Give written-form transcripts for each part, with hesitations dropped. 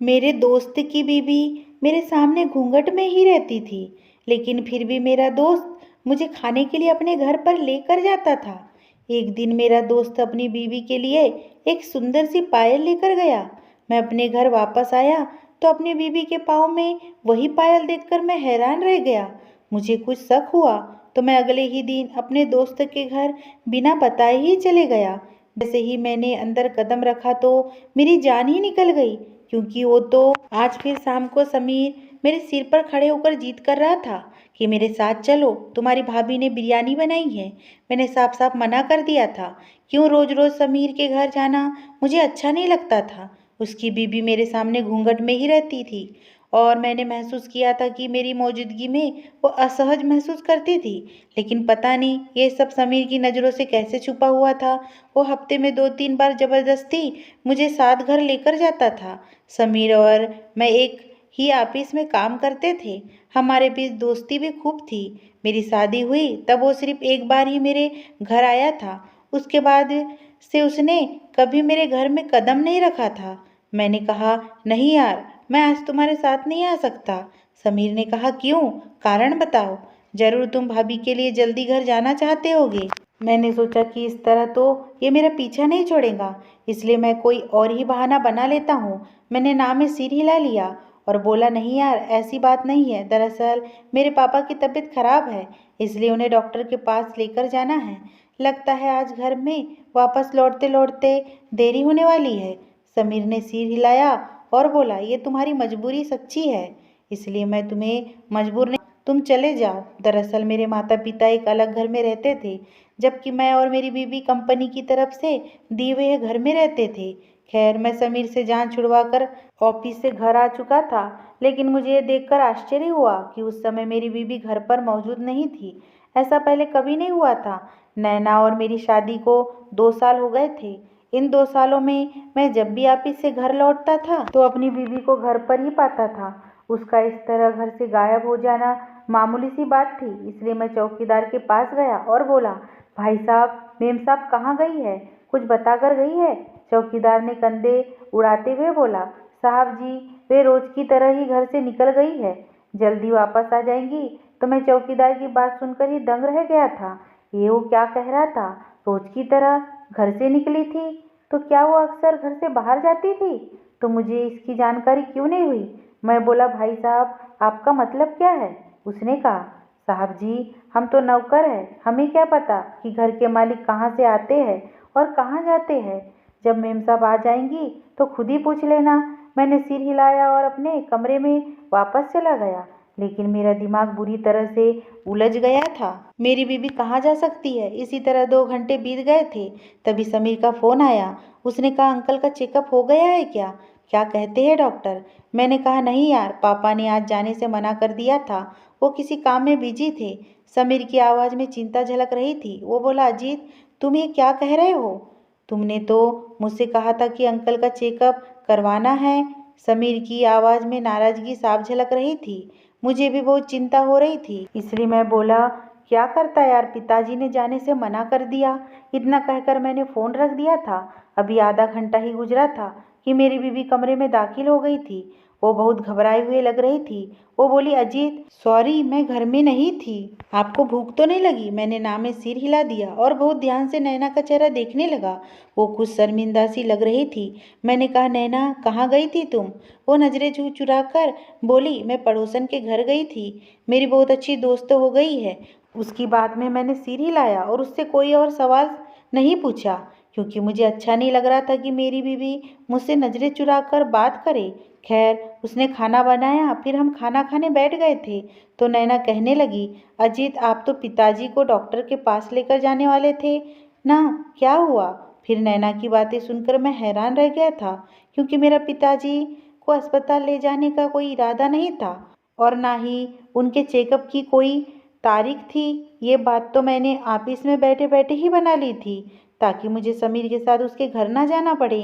मेरे दोस्त की बीवी मेरे सामने घूंघट में ही रहती थी, लेकिन फिर भी मेरा दोस्त मुझे खाने के लिए अपने घर पर लेकर जाता था। एक दिन मेरा दोस्त अपनी बीवी के लिए एक सुंदर सी पायल लेकर गया। मैं अपने घर वापस आया तो अपनी बीवी के पाँव में वही पायल देखकर मैं हैरान रह गया। मुझे कुछ शक हुआ तो मैं अगले ही दिन अपने दोस्त के घर बिना बताए ही चले गया। जैसे ही मैंने अंदर कदम रखा तो मेरी जान ही निकल गई, क्योंकि वो तो आज फिर शाम को समीर मेरे सिर पर खड़े होकर जिद कर रहा था कि मेरे साथ चलो, तुम्हारी भाभी ने बिरयानी बनाई है। मैंने साफ साफ मना कर दिया था। क्यों रोज रोज समीर के घर जाना मुझे अच्छा नहीं लगता था। उसकी बीबी मेरे सामने घूंघट में ही रहती थी और मैंने महसूस किया था कि मेरी मौजूदगी में वो असहज महसूस करती थी। लेकिन पता नहीं ये सब समीर की नज़रों से कैसे छुपा हुआ था। वो हफ्ते में 2-3 बार ज़बरदस्ती मुझे साथ घर लेकर जाता था। समीर और मैं एक ही ऑफिस में काम करते थे। हमारे बीच दोस्ती भी खूब थी। मेरी शादी हुई तब वो सिर्फ एक बार ही मेरे घर आया था। उसके बाद से उसने कभी मेरे घर में कदम नहीं रखा था। मैंने कहा, नहीं यार, मैं आज तुम्हारे साथ नहीं आ सकता। समीर ने कहा, क्यों? कारण बताओ। जरूर तुम भाभी के लिए जल्दी घर जाना चाहते होगे। मैंने सोचा कि इस तरह तो ये मेरा पीछा नहीं छोड़ेगा, इसलिए मैं कोई और ही बहाना बना लेता हूँ। मैंने नाम में सिर हिला लिया और बोला, नहीं यार, ऐसी बात नहीं है। दरअसल मेरे पापा की तबीयत खराब है, इसलिए उन्हें डॉक्टर के पास लेकर जाना है। लगता है आज घर में वापस लौटते लौटते देरी होने वाली है। समीर ने सिर हिलाया और बोला, ये तुम्हारी मजबूरी सच्ची है, इसलिए मैं तुम्हें मजबूर नहीं, तुम चले जाओ। दरअसल मेरे माता पिता एक अलग घर में रहते थे, जबकि मैं और मेरी बीवी कंपनी की तरफ से दिए हुए घर में रहते थे। खैर, मैं समीर से जान छुड़वाकर ऑफिस से घर आ चुका था, लेकिन मुझे ये देखकर आश्चर्य हुआ कि उस समय मेरी बीवी घर पर मौजूद नहीं थी। ऐसा पहले कभी नहीं हुआ था। नैना और मेरी शादी को 2 साल हो गए थे। इन 2 सालों में मैं जब भी ऑफिस से घर लौटता था तो अपनी बीवी को घर पर ही पाता था। उसका इस तरह घर से गायब हो जाना मामूली सी बात थी, इसलिए मैं चौकीदार के पास गया और बोला, भाई साहब, मेम साहब कहाँ गई है? कुछ बता कर गई है? चौकीदार ने कंधे उड़ाते हुए बोला, साहब जी, वे रोज की तरह ही घर से निकल गई है, जल्दी वापस आ जाएंगी। तो मैं चौकीदार की बात सुनकर ही दंग रह गया था। ये वो क्या कह रहा था? रोज की तरह घर से निकली थी, तो क्या वो अक्सर घर से बाहर जाती थी? तो मुझे इसकी जानकारी क्यों नहीं हुई? मैं बोला, भाई साहब, आपका मतलब क्या है? उसने कहा, साहब जी, हम तो नौकर हैं, हमें क्या पता कि घर के मालिक कहाँ से आते हैं और कहाँ जाते हैं। जब मेम साहब आ जाएंगी तो खुद ही पूछ लेना। मैंने सिर हिलाया और अपने कमरे में वापस चला गया, लेकिन मेरा दिमाग बुरी तरह से उलझ गया था। मेरी बीवी कहाँ जा सकती है? इसी तरह 2 घंटे बीत गए थे। तभी समीर का फ़ोन आया। उसने कहा, अंकल का चेकअप हो गया है क्या? क्या कहते हैं डॉक्टर? मैंने कहा, नहीं यार, पापा ने आज जाने से मना कर दिया था, वो किसी काम में बिजी थे। समीर की आवाज़ में चिंता झलक रही थी। वो बोला, अजीत, तुम ये क्या कह रहे हो? तुमने तो मुझसे कहा था कि अंकल का चेकअप करवाना है। समीर की आवाज़ में नाराज़गी साफ झलक रही थी। मुझे भी बहुत चिंता हो रही थी, इसलिए मैं बोला, क्या करता यार, पिताजी ने जाने से मना कर दिया। इतना कहकर मैंने फ़ोन रख दिया था। अभी आधा घंटा ही गुजरा था कि मेरी बीवी कमरे में दाखिल हो गई थी। वो बहुत घबराई हुई लग रही थी। वो बोली, अजीत, सॉरी, मैं घर में नहीं थी। आपको भूख तो नहीं लगी? मैंने नाम में सिर हिला दिया और बहुत ध्यान से नैना का चेहरा देखने लगा। वो कुछ शर्मिंदा सी लग रही थी। मैंने कहा, नैना, कहाँ गई थी तुम? वो नज़रें चुरा कर बोली, मैं पड़ोसन के घर गई थी, मेरी बहुत अच्छी दोस्त हो गई है। उसकी बात में मैंने सिर हिलाया और उससे कोई और सवाल नहीं पूछा, क्योंकि मुझे अच्छा नहीं लग रहा था कि मेरी बीवी मुझसे नज़रें चुरा कर बात करे। खैर, उसने खाना बनाया, फिर हम खाना खाने बैठ गए थे। तो नैना कहने लगी, अजीत, आप तो पिताजी को डॉक्टर के पास लेकर जाने वाले थे ना, क्या हुआ? फिर नैना की बातें सुनकर मैं हैरान रह गया था, क्योंकि मेरा पिताजी को अस्पताल ले जाने का कोई इरादा नहीं था और ना ही उनके चेकअप की कोई तारीख थी। ये बात तो मैंने ऑफिस में बैठे बैठे ही बना ली थी, ताकि मुझे समीर के साथ उसके घर ना जाना पड़े।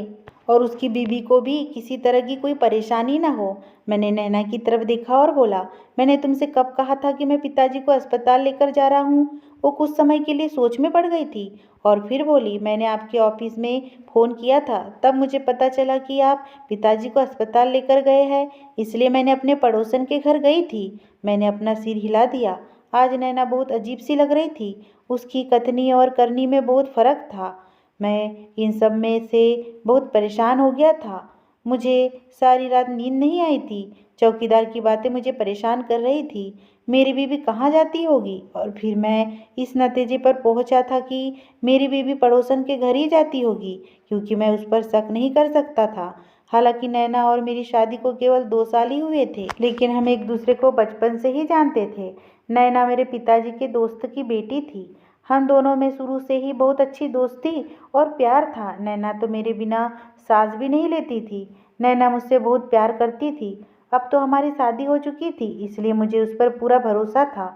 और उसकी बीवी को भी किसी तरह की कोई परेशानी ना हो। मैंने नैना की तरफ देखा और बोला, मैंने तुमसे कब कहा था कि मैं पिताजी को अस्पताल लेकर जा रहा हूँ? वो कुछ समय के लिए सोच में पड़ गई थी और फिर बोली, मैंने आपके ऑफिस में फ़ोन किया था, तब मुझे पता चला कि आप पिताजी को अस्पताल लेकर गए हैं, इसलिए मैंने अपने पड़ोसन के घर गई थी। मैंने अपना सिर हिला दिया। आज नैना बहुत अजीब सी लग रही थी। उसकी कथनी और करनी में बहुत फर्क था। मैं इन सब में से बहुत परेशान हो गया था। मुझे सारी रात नींद नहीं आई थी। चौकीदार की बातें मुझे परेशान कर रही थी। मेरी बीवी कहाँ जाती होगी? और फिर मैं इस नतीजे पर पहुंचा था कि मेरी बीवी पड़ोसन के घर ही जाती होगी, क्योंकि मैं उस पर शक नहीं कर सकता था। हालांकि नैना और मेरी शादी को केवल 2 साल ही हुए थे, लेकिन हम एक दूसरे को बचपन से ही जानते थे। नैना मेरे पिताजी के दोस्त की बेटी थी। हम दोनों में शुरू से ही बहुत अच्छी दोस्ती और प्यार था। नैना तो मेरे बिना सांस भी नहीं लेती थी। नैना मुझसे बहुत प्यार करती थी। अब तो हमारी शादी हो चुकी थी, इसलिए मुझे उस पर पूरा भरोसा था।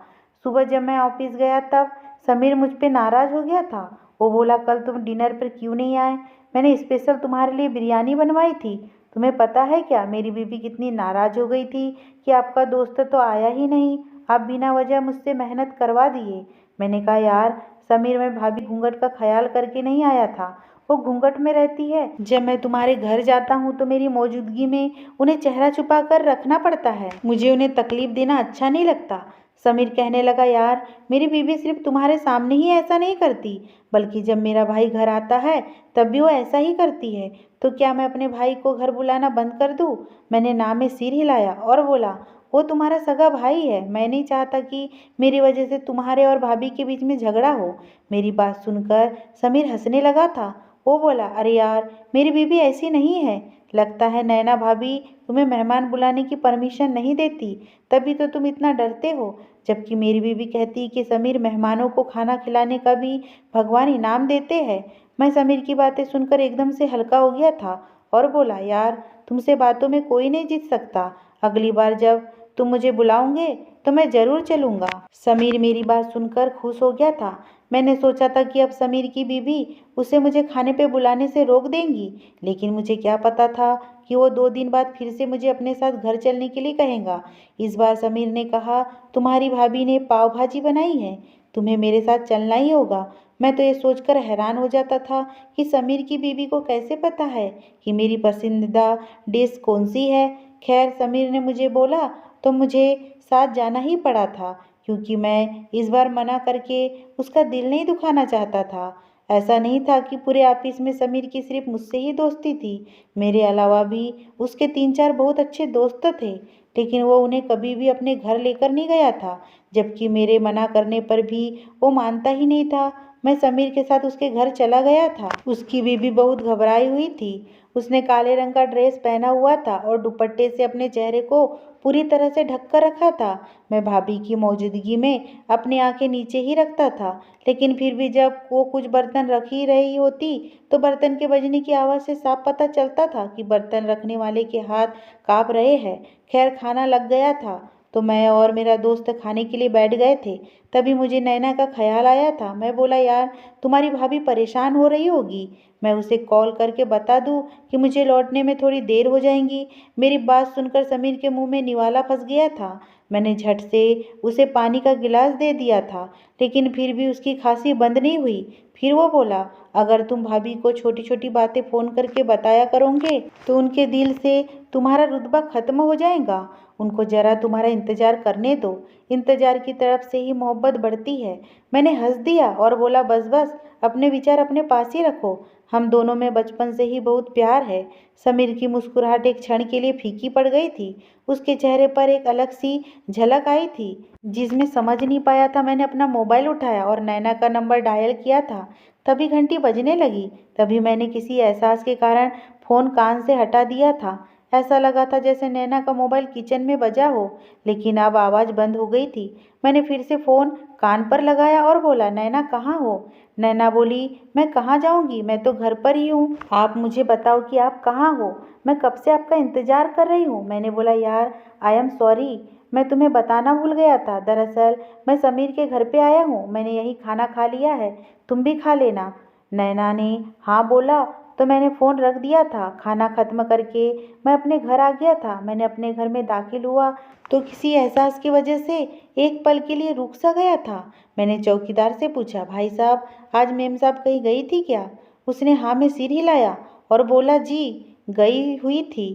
सुबह जब मैं ऑफिस गया तब समीर मुझ पे नाराज़ हो गया था। वो बोला, कल तुम डिनर पर क्यों नहीं आए? मैंने स्पेशल तुम्हारे लिए बिरयानी बनवाई थी। तुम्हें पता है क्या, मेरी बीबी कितनी नाराज़ हो गई थी कि आपका दोस्त तो आया ही नहीं, आप बिना वजह मुझसे मेहनत करवा दिए। मैंने कहा, यार समीर, मैं भाभी घूंघट का ख्याल करके नहीं आया था। वो घूंघट में रहती है। जब मैं तुम्हारे घर जाता हूँ तो मेरी मौजूदगी में उन्हें चेहरा छुपा कर रखना पड़ता है। मुझे उन्हें तकलीफ देना अच्छा नहीं लगता। समीर कहने लगा, यार मेरी बीवी सिर्फ तुम्हारे सामने ही ऐसा नहीं करती, बल्कि जब मेरा भाई घर आता है तब भी वो ऐसा ही करती है। तो क्या मैं अपने भाई को घर बुलाना बंद कर दूँ? मैंने नाम में सिर हिलाया और बोला, वो तुम्हारा सगा भाई है। मैं नहीं चाहता कि मेरी वजह से तुम्हारे और भाभी के बीच में झगड़ा हो। मेरी बात सुनकर समीर हंसने लगा था। वो बोला, अरे यार, मेरी बीवी ऐसी नहीं है। लगता है नैना भाभी तुम्हें मेहमान बुलाने की परमिशन नहीं देती, तभी तो तुम इतना डरते हो। जबकि मेरी बीवी कहती कि समीर मेहमानों को खाना खिलाने का भी भगवान इनाम देते हैं। मैं समीर की बातें सुनकर एकदम से हल्का हो गया था और बोला, यार तुमसे बातों में कोई नहीं जीत सकता। अगली बार जब तुम मुझे बुलाओगे तो मैं ज़रूर चलूँगा। समीर मेरी बात सुनकर खुश हो गया था। मैंने सोचा था कि अब समीर की बीवी उसे मुझे खाने पे बुलाने से रोक देंगी, लेकिन मुझे क्या पता था कि वो 2 दिन बाद फिर से मुझे अपने साथ घर चलने के लिए कहेगा। इस बार समीर ने कहा, तुम्हारी भाभी ने पाव भाजी बनाई है, तुम्हें मेरे साथ चलना ही होगा। मैं तो ये सोचकर हैरान हो जाता था कि समीर की बीवी को कैसे पता है कि मेरी पसंदीदा डिश कौन सी है। खैर, समीर ने मुझे बोला तो मुझे साथ जाना ही पड़ा था, क्योंकि मैं इस बार मना करके उसका दिल नहीं दुखाना चाहता था। ऐसा नहीं था कि पूरे ऑफिस में समीर की सिर्फ मुझसे ही दोस्ती थी। मेरे अलावा भी उसके 3-4 बहुत अच्छे दोस्त थे, लेकिन वो उन्हें कभी भी अपने घर लेकर नहीं गया था। जबकि मेरे मना करने पर भी वो मानता ही नहीं था। मैं समीर के साथ उसके घर चला गया था। उसकी बीवी बहुत घबराई हुई थी। उसने काले रंग का ड्रेस पहना हुआ था और दुपट्टे से अपने चेहरे को पूरी तरह से ढक कर रखा था। मैं भाभी की मौजूदगी में अपनी आंखें नीचे ही रखता था, लेकिन फिर भी जब वो कुछ बर्तन रख ही रही होती तो बर्तन के बजने की आवाज़ से साफ पता चलता था कि बर्तन रखने वाले के हाथ काँप रहे हैं। खैर, खाना लग गया था तो मैं और मेरा दोस्त खाने के लिए बैठ गए थे। तभी मुझे नैना का ख्याल आया था। मैं बोला, यार तुम्हारी भाभी परेशान हो रही होगी, मैं उसे कॉल करके बता दूं कि मुझे लौटने में थोड़ी देर हो जाएगी। मेरी बात सुनकर समीर के मुंह में निवाला फंस गया था। मैंने झट से उसे पानी का गिलास दे दिया था, लेकिन फिर भी उसकी खांसी बंद नहीं हुई। फिर वो बोला, अगर तुम भाभी को छोटी छोटी बातें फ़ोन करके बताया करोगे तो उनके दिल से तुम्हारा रुतबा खत्म हो जाएगा। उनको ज़रा तुम्हारा इंतज़ार करने दो। इंतज़ार की तरफ से ही मोहब्बत बढ़ती है। मैंने हंस दिया और बोला, बस बस, अपने विचार अपने पास ही रखो। हम दोनों में बचपन से ही बहुत प्यार है। समीर की मुस्कुराहट एक क्षण के लिए फीकी पड़ गई थी। उसके चेहरे पर एक अलग सी झलक आई थी, जिसमें समझ नहीं पाया था। मैंने अपना मोबाइल उठाया और नैना का नंबर डायल किया था। तभी घंटी बजने लगी। तभी मैंने किसी एहसास के कारण फ़ोन कान से हटा दिया था। ऐसा लगा था जैसे नैना का मोबाइल किचन में बजा हो, लेकिन अब आवाज़ बंद हो गई थी। मैंने फिर से फ़ोन कान पर लगाया और बोला, नैना कहाँ हो? नैना बोली, मैं कहाँ जाऊँगी, मैं तो घर पर ही हूँ। आप मुझे बताओ कि आप कहाँ हो, मैं कब से आपका इंतज़ार कर रही हूँ। मैंने बोला, यार आई एम सॉरी, मैं तुम्हें बताना भूल गया था। दरअसल मैं समीर के घर पे आया हूँ, मैंने यही खाना खा लिया है, तुम भी खा लेना। नैना ने हाँ बोला तो मैंने फ़ोन रख दिया था। खाना ख़त्म करके मैं अपने घर आ गया था। मैंने अपने घर में दाखिल हुआ तो किसी एहसास की वजह से एक पल के लिए रुक सा गया था। मैंने चौकीदार से पूछा, भाई साहब आज मेम साहब कहीं गई थी क्या? उसने हाँ में सिर हिलाया और बोला, जी गई हुई थी,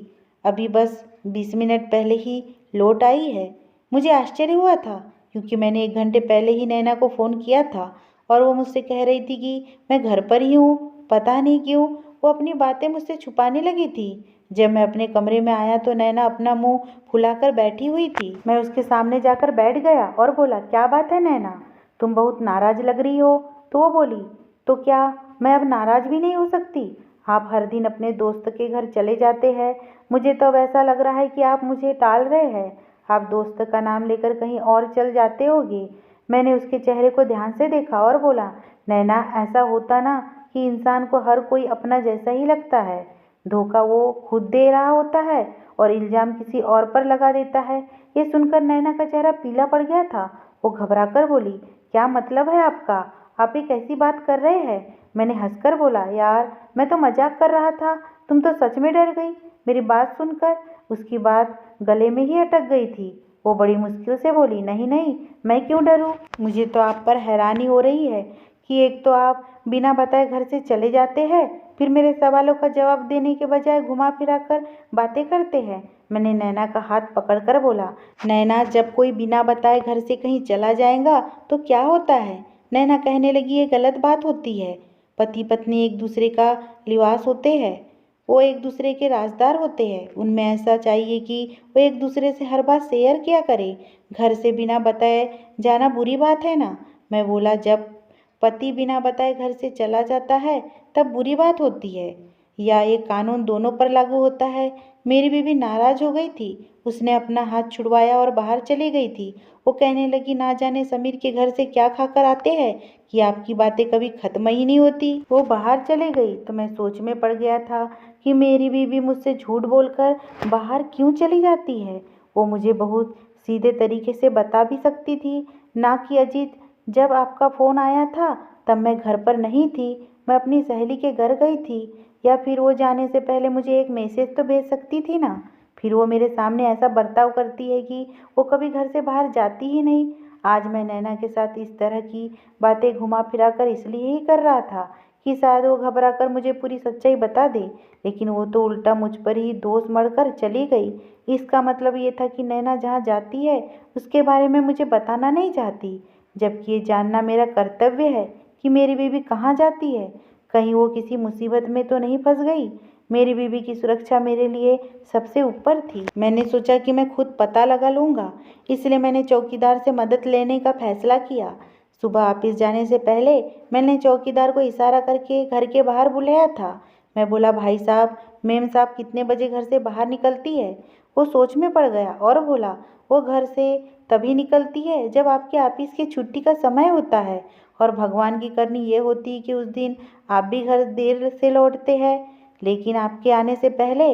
अभी बस 20 मिनट पहले ही लौट आई है। मुझे आश्चर्य हुआ था क्योंकि मैंने 1 घंटे पहले ही नैना को फ़ोन किया था और वो मुझसे कह रही थी कि मैं घर पर ही हूँ। पता नहीं क्यों वो अपनी बातें मुझसे छुपाने लगी थी। जब मैं अपने कमरे में आया तो नैना अपना मुंह फुलाकर बैठी हुई थी। मैं उसके सामने जाकर बैठ गया और बोला, क्या बात है नैना, तुम बहुत नाराज़ लग रही हो। तो वो बोली, तो क्या मैं अब नाराज़ भी नहीं हो सकती? आप हर दिन अपने दोस्त के घर चले जाते हैं, मुझे तो अब ऐसा लग रहा है कि आप मुझे टाल रहे हैं। आप दोस्त का नाम लेकर कहीं और चल जाते होगे। मैंने उसके चेहरे को ध्यान से देखा और बोला, नैना ऐसा होता ना कि इंसान को हर कोई अपना जैसा ही लगता है। धोखा वो खुद दे रहा होता है और इल्ज़ाम किसी और पर लगा देता है। ये सुनकर नैना का चेहरा पीला पड़ गया था। वो घबराकर बोली, क्या मतलब है आपका? आप ये कैसी बात कर रहे हैं? मैंने हंसकर बोला, यार मैं तो मजाक कर रहा था, तुम तो सच में डर गई। मेरी बात सुनकर उसकी बात गले में ही अटक गई थी। वो बड़ी मुश्किल से बोली, नहीं नहीं, मैं क्यों डरूं? मुझे तो आप पर हैरानी हो रही है कि एक तो आप बिना बताए घर से चले जाते हैं, फिर मेरे सवालों का जवाब देने के बजाय घुमा फिरा कर बातें करते हैं। मैंने नैना का हाथ पकड़कर बोला, नैना जब कोई बिना बताए घर से कहीं चला जाएगा तो क्या होता है? नैना कहने लगी, ये गलत बात होती है। पति पत्नी एक दूसरे का लिबास होते हैं, वो एक दूसरे के राजदार होते हैं। उनमें ऐसा चाहिए कि वो एक दूसरे से हर बात शेयर किया करें। घर से बिना बताए जाना बुरी बात है ना? मैं बोला, जब पति बिना बताए घर से चला जाता है तब बुरी बात होती है या ये कानून दोनों पर लागू होता है? मेरी बीवी नाराज हो गई थी। उसने अपना हाथ छुड़वाया और बाहर चली गई थी। वो कहने लगी, ना जाने समीर के घर से क्या खाकर आते हैं कि आपकी बातें कभी खत्म ही नहीं होती। वो बाहर चली गई तो मैं सोच में पड़ गया था कि मेरी बीवी मुझसे झूठ बोलकर बाहर क्यों चली जाती है। वो मुझे बहुत सीधे तरीके से बता भी सकती थी, ना कि अजीत जब आपका फ़ोन आया था तब मैं घर पर नहीं थी, मैं अपनी सहेली के घर गई थी। या फिर वो जाने से पहले मुझे एक मैसेज तो भेज सकती थी ना। फिर वो मेरे सामने ऐसा बर्ताव करती है कि वो कभी घर से बाहर जाती ही नहीं। आज मैं नैना के साथ इस तरह की बातें घुमा फिरा कर इसलिए ही कर रहा था कि शायद वो घबरा कर मुझे पूरी सच्चाई बता दे, लेकिन वो तो उल्टा मुझ पर ही दोष मढ़कर चली गई। इसका मतलब ये था कि नैना जहाँ जाती है उसके बारे में मुझे बताना नहीं चाहती, जबकि ये जानना मेरा कर्तव्य है कि मेरी बीवी कहाँ जाती है। कहीं वो किसी मुसीबत में तो नहीं फंस गई। मेरी बीवी की सुरक्षा मेरे लिए सबसे ऊपर थी। मैंने सोचा कि मैं खुद पता लगा लूँगा, इसलिए मैंने चौकीदार से मदद लेने का फैसला किया। सुबह ऑफिस जाने से पहले मैंने चौकीदार को इशारा करके घर के बाहर बुलाया था। मैं बोला, भाई साहब मेम साहब कितने बजे घर से बाहर निकलती है? वो सोच में पड़ गया और बोला, वो घर से तभी निकलती है जब आपके ऑफिस की छुट्टी का समय होता है, और भगवान की करनी ये होती है कि उस दिन आप भी घर देर से लौटते हैं, लेकिन आपके आने से पहले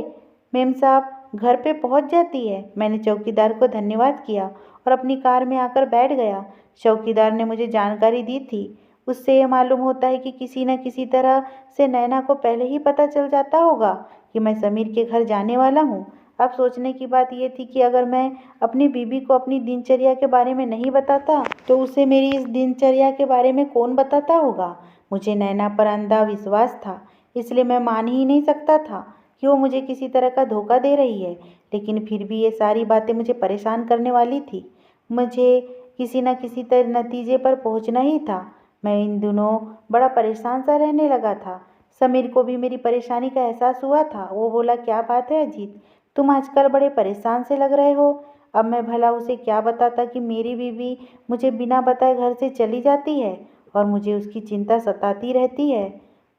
मेम साहब घर पे पहुंच जाती है। मैंने चौकीदार को धन्यवाद किया और अपनी कार में आकर बैठ गया। चौकीदार ने मुझे जानकारी दी थी। उससे ये मालूम होता है कि किसी न किसी तरह से नैना को पहले ही पता चल जाता होगा कि मैं समीर के घर जाने वाला हूँ। अब सोचने की बात यह थी कि अगर मैं अपनी बीवी को अपनी दिनचर्या के बारे में नहीं बताता तो उसे मेरी इस दिनचर्या के बारे में कौन बताता होगा। मुझे नैना पर अंधा विश्वास था, इसलिए मैं मान ही नहीं सकता था कि वो मुझे किसी तरह का धोखा दे रही है। लेकिन फिर भी ये सारी बातें मुझे परेशान करने वाली थी। मुझे किसी न किसी तरह नतीजे पर पहुंचना ही था। मैं इन दिनों बड़ा परेशान सा रहने लगा था। समीर को भी मेरी परेशानी का एहसास हुआ था। वो बोला, क्या बात है अजीत, तुम आजकल बड़े परेशान से लग रहे हो। अब मैं भला उसे क्या बताता कि मेरी बीवी मुझे बिना बताए घर से चली जाती है और मुझे उसकी चिंता सताती रहती है।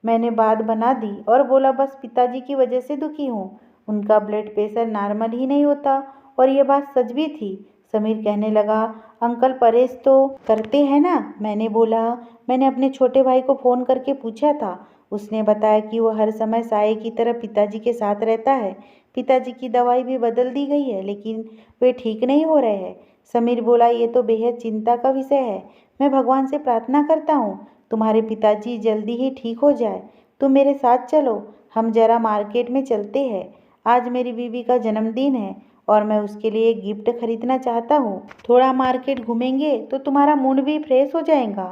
मैंने बात बना दी और बोला, बस पिताजी की वजह से दुखी हूँ। उनका ब्लड प्रेशर नॉर्मल ही नहीं होता। और ये बात सच भी थी। समीर कहने लगा, अंकल परहेज तो करते हैं ना? मैंने बोला, मैंने अपने छोटे भाई को फ़ोन करके पूछा था। उसने बताया कि वो हर समय साये की तरह पिताजी के साथ रहता है। पिताजी की दवाई भी बदल दी गई है, लेकिन वे ठीक नहीं हो रहे हैं। समीर बोला, ये तो बेहद चिंता का विषय है। मैं भगवान से प्रार्थना करता हूँ तुम्हारे पिताजी जल्दी ही ठीक हो जाए। तुम मेरे साथ चलो, हम जरा मार्केट में चलते हैं। आज मेरी बीवी का जन्मदिन है और मैं उसके लिए एक गिफ्ट खरीदना चाहता हूँ। थोड़ा मार्केट घूमेंगे तो तुम्हारा मूड भी फ्रेश हो जाएगा।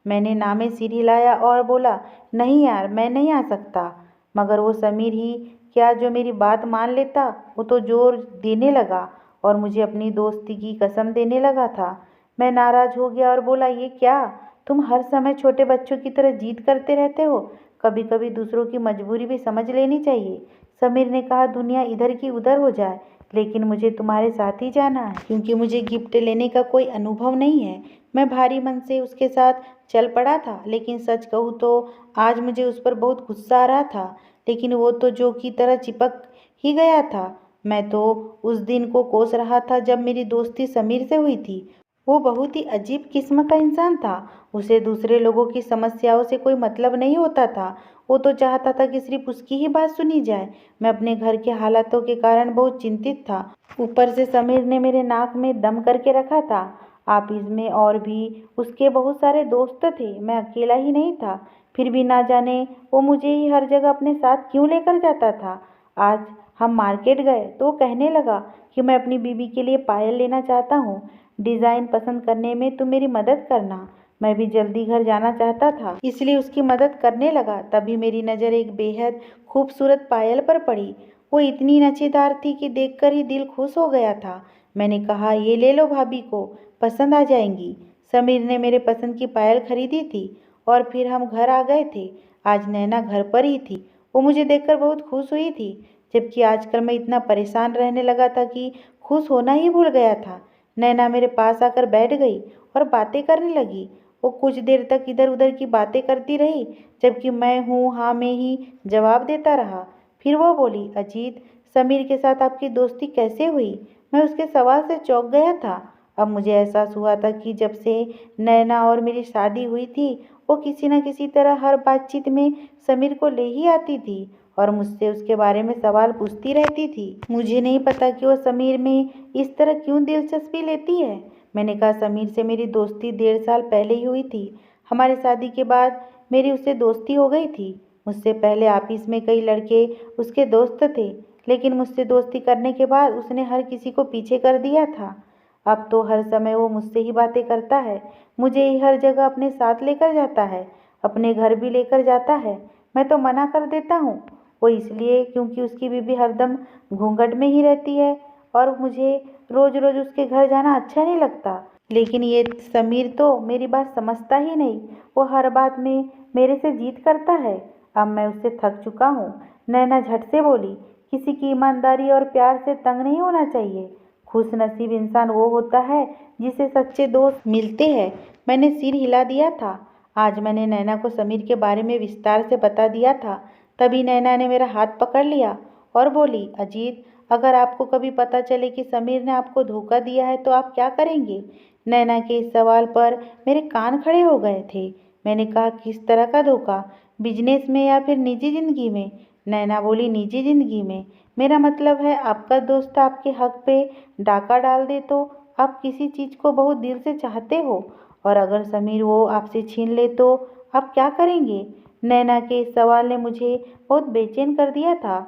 मैंने नामे सिर हिलाया और बोला, नहीं यार, मैं नहीं आ सकता। मगर वो समीर ही क्या जो मेरी बात मान लेता। वो तो जोर देने लगा और मुझे अपनी दोस्ती की कसम देने लगा था। मैं नाराज हो गया और बोला, ये क्या, तुम हर समय छोटे बच्चों की तरह जिद करते रहते हो। कभी कभी दूसरों की मजबूरी भी समझ लेनी चाहिए। समीर ने कहा, दुनिया इधर की उधर हो जाए लेकिन मुझे तुम्हारे साथ ही जाना है, क्योंकि मुझे गिफ्ट लेने का कोई अनुभव नहीं है। मैं भारी मन से उसके साथ चल पड़ा था, लेकिन सच कहूँ तो आज मुझे उस पर बहुत गुस्सा आ रहा था। लेकिन वो तो जो की तरह चिपक ही गया था। मैं तो उस दिन को कोस रहा था जब मेरी दोस्ती समीर से हुई थी। वो बहुत ही अजीब किस्म का इंसान था। उसे दूसरे लोगों की समस्याओं से कोई मतलब नहीं होता था। वो तो चाहता था कि सिर्फ उसकी ही बात सुनी जाए। मैं अपने घर के हालातों के कारण बहुत चिंतित था। ऊपर से समीर ने मेरे नाक में दम करके रखा था। ऑफिस में और भी उसके बहुत सारे दोस्त थे, मैं अकेला ही नहीं था। फिर भी ना जाने वो मुझे ही हर जगह अपने साथ क्यों लेकर जाता था। आज हम मार्केट गए तो वो कहने लगा कि मैं अपनी बीवी के लिए पायल लेना चाहता हूँ। डिज़ाइन पसंद करने में तुम मेरी मदद करना। मैं भी जल्दी घर जाना चाहता था, इसलिए उसकी मदद करने लगा। तभी मेरी नज़र एक बेहद खूबसूरत पायल पर पड़ी। वो इतनी नचेदार थी कि देखकर ही दिल खुश हो गया था। मैंने कहा, ये ले लो, भाभी को पसंद आ जाएंगी। समीर ने मेरे पसंद की पायल खरीदी थी और फिर हम घर आ गए थे। आज नैना घर पर ही थी। वो मुझे देखकर बहुत खुश हुई थी, जबकि आजकल मैं इतना परेशान रहने लगा था कि खुश होना ही भूल गया था। नैना मेरे पास आकर बैठ गई और बातें करने लगी। वो कुछ देर तक इधर उधर की बातें करती रही, जबकि मैं हूँ हाँ में ही जवाब देता रहा। फिर वो बोली, अजीत, समीर के साथ आपकी दोस्ती कैसे हुई? मैं उसके सवाल से चौंक गया था। अब मुझे एहसास हुआ था कि जब से नैना और मेरी शादी हुई थी, वो किसी न किसी तरह हर बातचीत में समीर को ले ही आती थी और मुझसे उसके बारे में सवाल पूछती रहती थी। मुझे नहीं पता कि वो समीर में इस तरह क्यों दिलचस्पी लेती है। मैंने कहा, समीर से मेरी दोस्ती 1.5 साल पहले ही हुई थी। हमारी शादी के बाद मेरी उससे दोस्ती हो गई थी। मुझसे पहले ऑफिस में कई लड़के उसके दोस्त थे, लेकिन मुझसे दोस्ती करने के बाद उसने हर किसी को पीछे कर दिया था। अब तो हर समय वो मुझसे ही बातें करता है, मुझे ही हर जगह अपने साथ लेकर जाता है, अपने घर भी लेकर जाता है। मैं तो मना कर देता हूँ। वो इसलिए क्योंकि उसकी बीवी हरदम घूंघट में ही रहती है और मुझे रोज रोज उसके घर जाना अच्छा नहीं लगता। लेकिन ये समीर तो मेरी बात समझता ही नहीं। वो हर बात में मेरे से जिद करता है। अब मैं उससे थक चुका हूँ। नैना झट से बोली, किसी की ईमानदारी और प्यार से तंग नहीं होना चाहिए। खुशनसीब इंसान वो होता है जिसे सच्चे दोस्त मिलते हैं। मैंने सिर हिला दिया था। आज मैंने नैना को समीर के बारे में विस्तार से बता दिया था। तभी नैना ने मेरा हाथ पकड़ लिया और बोली, अजीत, अगर आपको कभी पता चले कि समीर ने आपको धोखा दिया है तो आप क्या करेंगे? नैना के इस सवाल पर मेरे कान खड़े हो गए थे। मैंने कहा, किस तरह का धोखा? बिजनेस में या फिर निजी जिंदगी में? नैना बोली, निजी जिंदगी में। मेरा मतलब है, आपका दोस्त आपके हक पे डाका डाल दे तो आप किसी चीज़ को बहुत दिल से चाहते हो और अगर समीर वो आपसे छीन ले तो आप क्या करेंगे? नैना के इस सवाल ने मुझे बहुत बेचैन कर दिया था।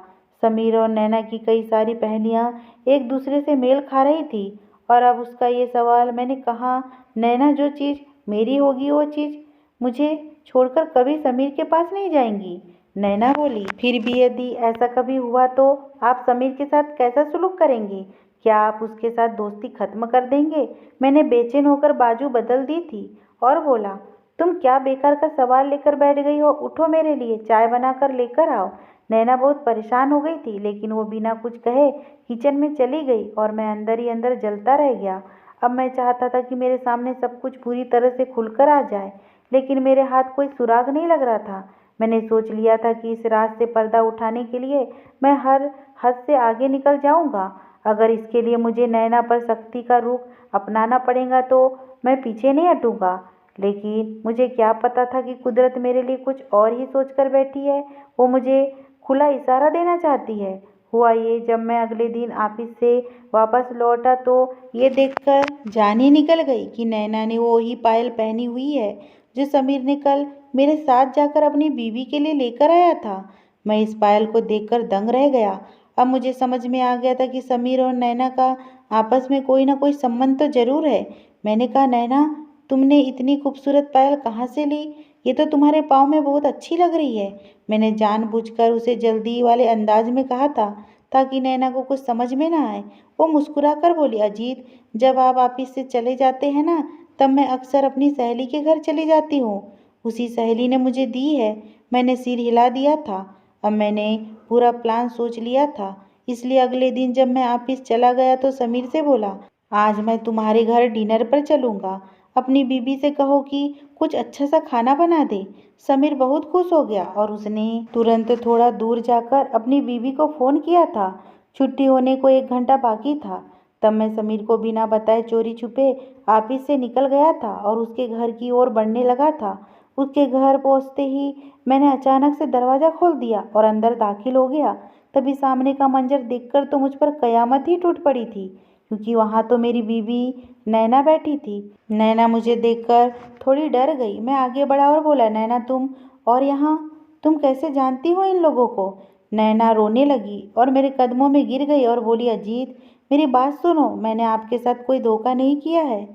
समीर और नैना की कई सारी पहेलियां एक दूसरे से मेल खा रही थी और अब उसका ये सवाल। मैंने कहा, नैना, जो चीज़ मेरी होगी वो चीज़ मुझे छोड़कर कभी समीर के पास नहीं जाएंगी। नैना बोली, फिर भी यदि ऐसा कभी हुआ तो आप समीर के साथ कैसा सुलूक करेंगे? क्या आप उसके साथ दोस्ती खत्म कर देंगे? मैंने बेचैन होकर बाजू बदल दी थी और बोला, तुम क्या बेकार का सवाल लेकर बैठ गई हो? उठो, मेरे लिए चाय बनाकर लेकर आओ। नैना बहुत परेशान हो गई थी, लेकिन वो बिना कुछ कहे किचन में चली गई और मैं अंदर ही अंदर जलता रह गया। अब मैं चाहता था कि मेरे सामने सब कुछ पूरी तरह से खुलकर आ जाए, लेकिन मेरे हाथ कोई सुराग नहीं लग रहा था। मैंने सोच लिया था कि इस रात से पर्दा उठाने के लिए मैं हर हद से आगे निकल जाऊंगा। अगर इसके लिए मुझे नैना पर सख्ती का रुख अपनाना पड़ेगा तो मैं पीछे नहीं हटूंगा। लेकिन मुझे क्या पता था कि कुदरत मेरे लिए कुछ और ही सोच कर बैठी है। वो मुझे खुला इशारा देना चाहती है। हुआ ये, जब मैं अगले दिन ऑफिस से वापस लौटा तो ये देखकर जान ही निकल गई कि नैना ने वो ही पायल पहनी हुई है जो समीर ने कल मेरे साथ जाकर अपनी बीवी के लिए लेकर आया था। मैं इस पायल को देखकर दंग रह गया। अब मुझे समझ में आ गया था कि समीर और नैना का आपस में कोई ना कोई संबंध तो जरूर है। मैंने कहा, नैना, तुमने इतनी खूबसूरत पायल कहाँ से ली? ये तो तुम्हारे पाँव में बहुत अच्छी लग रही है। मैंने जानबूझकर उसे जल्दी वाले अंदाज में कहा था ताकि नैना को कुछ समझ में ना आए। वो मुस्कुराकर बोली, अजीत, जब आप ऑफिस से चले जाते हैं ना, तब मैं अक्सर अपनी सहेली के घर चली जाती हूँ। उसी सहेली ने मुझे दी है। मैंने सिर हिला दिया था। अब मैंने पूरा प्लान सोच लिया था, इसलिए अगले दिन जब मैं ऑफिस चला गया तो समीर से बोला, आज मैं तुम्हारे घर डिनर पर चलूँगा। अपनी बीबी से कहो कि कुछ अच्छा सा खाना बना दे। समीर बहुत खुश हो गया और उसने तुरंत थोड़ा दूर जाकर अपनी बीवी को फ़ोन किया था। छुट्टी होने को 1 घंटा बाकी था। तब मैं समीर को बिना बताए चोरी छुपे ऑफिस से निकल गया था और उसके घर की ओर बढ़ने लगा था। उसके घर पहुंचते ही मैंने अचानक से दरवाज़ा खोल दिया और अंदर दाखिल हो गया। तभी सामने का मंजर देखकर तो मुझ पर कयामत ही टूट पड़ी थी, क्योंकि वहाँ तो मेरी बीवी नैना बैठी थी। नैना मुझे देखकर थोड़ी डर गई। मैं आगे बढ़ा और बोला, नैना, तुम और यहाँ? तुम कैसे जानती हो इन लोगों को? नैना रोने लगी और मेरे कदमों में गिर गई और बोली, अजीत, मेरी बात सुनो, मैंने आपके साथ कोई धोखा नहीं किया है।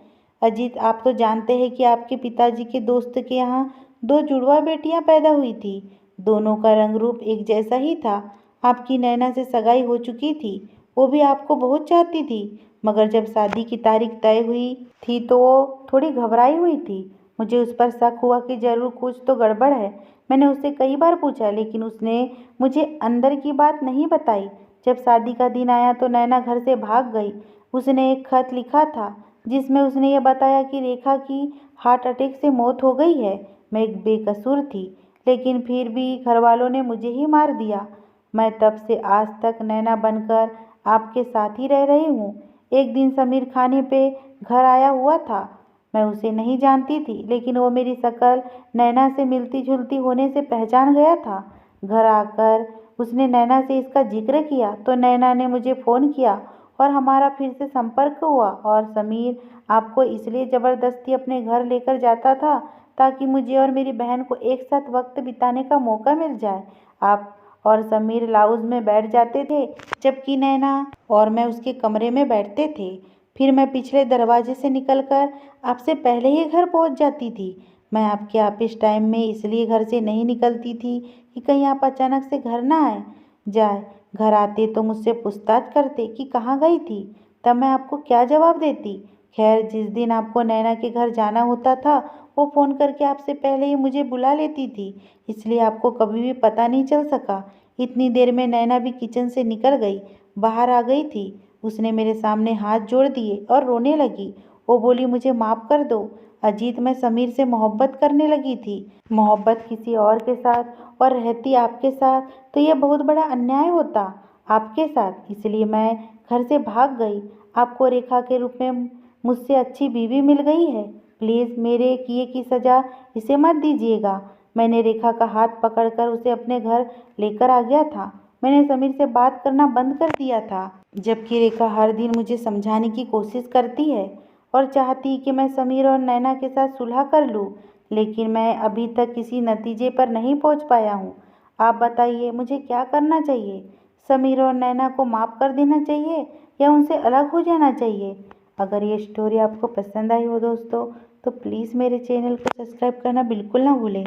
अजीत, आप तो जानते हैं कि आपके पिताजी के दोस्त के यहाँ 2 जुड़वा बेटियां पैदा हुई थी। दोनों का रंग रूप एक जैसा ही था। आपकी नैना से सगाई हो चुकी थी। वो भी आपको बहुत चाहती थी, मगर जब शादी की तारीख तय हुई थी तो वो थोड़ी घबराई हुई थी। मुझे उस पर शक हुआ कि जरूर कुछ तो गड़बड़ है। मैंने उससे कई बार पूछा, लेकिन उसने मुझे अंदर की बात नहीं बताई। जब शादी का दिन आया तो नैना घर से भाग गई। उसने एक खत लिखा था जिसमें उसने ये बताया कि रेखा की हार्ट अटैक से मौत हो गई है। मैं एक बेकसूर थी, लेकिन फिर भी घर वालों ने मुझे ही मार दिया। मैं तब से आज तक नैना बनकर आपके साथ ही रह रही हूँ। एक दिन समीर खाने पे घर आया हुआ था। मैं उसे नहीं जानती थी, लेकिन वो मेरी शक्ल नैना से मिलती जुलती होने से पहचान गया था। घर आकर उसने नैना से इसका जिक्र किया तो नैना ने मुझे फ़ोन किया और हमारा फिर से संपर्क हुआ। और समीर आपको इसलिए ज़बरदस्ती अपने घर लेकर जाता था ताकि मुझे और मेरी बहन को एक साथ वक्त बिताने का मौका मिल जाए। आप और समीर लाउंज में बैठ जाते थे, जबकि नैना और मैं उसके कमरे में बैठते थे। फिर मैं पिछले दरवाजे से निकलकर आपसे पहले ही घर पहुंच जाती थी। मैं आपके ऑफिस टाइम में इसलिए घर से नहीं निकलती थी कि कहीं आप अचानक से घर ना आए जाए। घर आते तो मुझसे पूछताछ करते कि कहाँ गई थी। तब मैं आपको क्या जवाब देती? खैर, जिस दिन आपको नैना के घर जाना होता था वो फ़ोन करके आपसे पहले ही मुझे बुला लेती थी, इसलिए आपको कभी भी पता नहीं चल सका। इतनी देर में नैना भी किचन से निकल गई, बाहर आ गई थी। उसने मेरे सामने हाथ जोड़ दिए और रोने लगी। वो बोली, मुझे माफ़ कर दो अजीत, मैं समीर से मोहब्बत करने लगी थी। मोहब्बत किसी और के साथ और रहती आपके साथ तो यह बहुत बड़ा अन्याय होता आपके साथ, इसलिए मैं घर से भाग गई। आपको रेखा के रूप में मुझसे अच्छी बीवी मिल गई है। प्लीज़ मेरे किए की सज़ा इसे मत दीजिएगा। मैंने रेखा का हाथ पकड़कर उसे अपने घर लेकर आ गया था। मैंने समीर से बात करना बंद कर दिया था, जबकि रेखा हर दिन मुझे समझाने की कोशिश करती है और चाहती कि मैं समीर और नैना के साथ सुलह कर लूँ, लेकिन मैं अभी तक किसी नतीजे पर नहीं पहुँच पाया हूँ। आप बताइए, मुझे क्या करना चाहिए? समीर और नैना को माफ़ कर देना चाहिए या उनसे अलग हो जाना चाहिए? अगर ये स्टोरी आपको पसंद आई हो दोस्तों, तो प्लीज़ मेरे चैनल को सब्सक्राइब करना बिल्कुल ना भूलें।